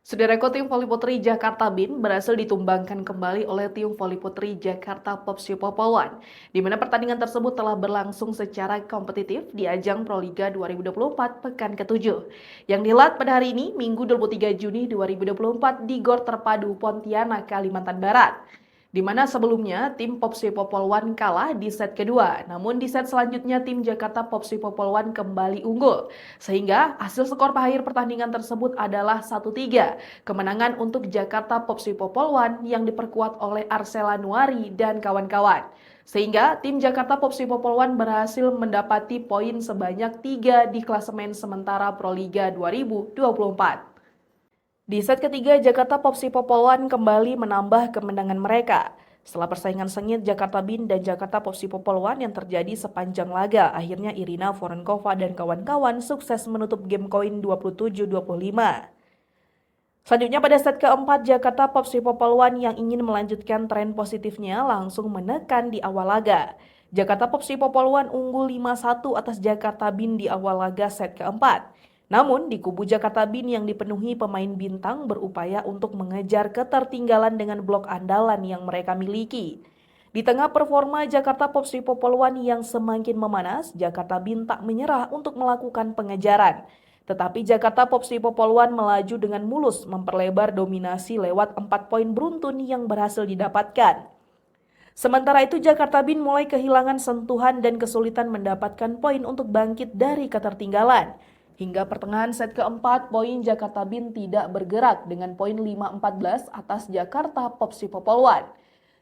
Saudaraku, tim voli putri Jakarta BIN berhasil ditumbangkan kembali oleh tim voli putri Jakarta Popsi Popolwan, di mana pertandingan tersebut telah berlangsung secara kompetitif di ajang Proliga 2024 pekan ke-7, yang dihelat pada hari ini, Minggu 23 Juni 2024 di Gor Terpadu Pontianak, Kalimantan Barat. Di mana sebelumnya tim Popsi Popolwan kalah di set kedua, namun di set selanjutnya tim Jakarta Popsi Popolwan kembali unggul. Sehingga hasil skor akhir pertandingan tersebut adalah 1-3, kemenangan untuk Jakarta Popsi Popolwan yang diperkuat oleh Arsela Nuari dan kawan-kawan. Sehingga tim Jakarta Popsi Popolwan berhasil mendapati poin sebanyak 3 di klasemen sementara Proliga 2024. Di set ketiga, Jakarta Popsi Popolwan kembali menambah kemenangan mereka. Setelah persaingan sengit Jakarta BIN dan Jakarta Popsi Popolwan yang terjadi sepanjang laga, akhirnya Irina Vorenkova dan kawan-kawan sukses menutup game koin 27-25. Selanjutnya pada set keempat, Jakarta Popsi Popolwan yang ingin melanjutkan tren positifnya langsung menekan di awal laga. Jakarta Popsi Popolwan unggul 5-1 atas Jakarta BIN di awal laga set keempat. Namun, di kubu Jakarta BIN yang dipenuhi pemain bintang berupaya untuk mengejar ketertinggalan dengan blok andalan yang mereka miliki. Di tengah performa Jakarta Popsi Popolwan yang semakin memanas, Jakarta BIN tak menyerah untuk melakukan pengejaran. Tetapi Jakarta Popsi Popolwan melaju dengan mulus memperlebar dominasi lewat 4 poin beruntun yang berhasil didapatkan. Sementara itu Jakarta BIN mulai kehilangan sentuhan dan kesulitan mendapatkan poin untuk bangkit dari ketertinggalan. Hingga pertengahan set keempat, poin Jakarta BIN tidak bergerak dengan poin 5-14 atas Jakarta Popsi Popolwan.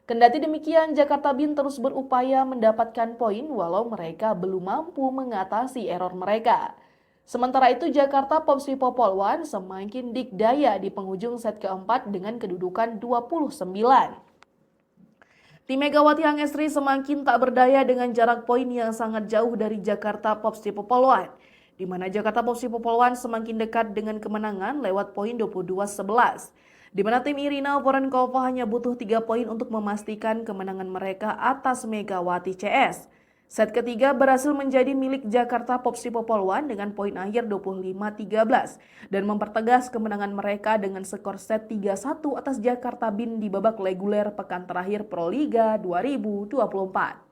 Kendati demikian, Jakarta BIN terus berupaya mendapatkan poin walau mereka belum mampu mengatasi error mereka. Sementara itu, Jakarta Popsi Popolwan semakin dikdaya di penghujung set keempat dengan kedudukan 29. Tim Megawati Hangestri semakin tak berdaya dengan jarak poin yang sangat jauh dari Jakarta Popsi Popolwan, di mana Jakarta Popsi Popolwan semakin dekat dengan kemenangan lewat poin 22-11. Di mana tim Irina Vorenkova hanya butuh 3 poin untuk memastikan kemenangan mereka atas Megawati CS. Set ketiga berhasil menjadi milik Jakarta Popsi Popolwan dengan poin akhir 25-13 dan mempertegas kemenangan mereka dengan skor set 3-1 atas Jakarta BIN di babak reguler pekan terakhir Proliga 2024.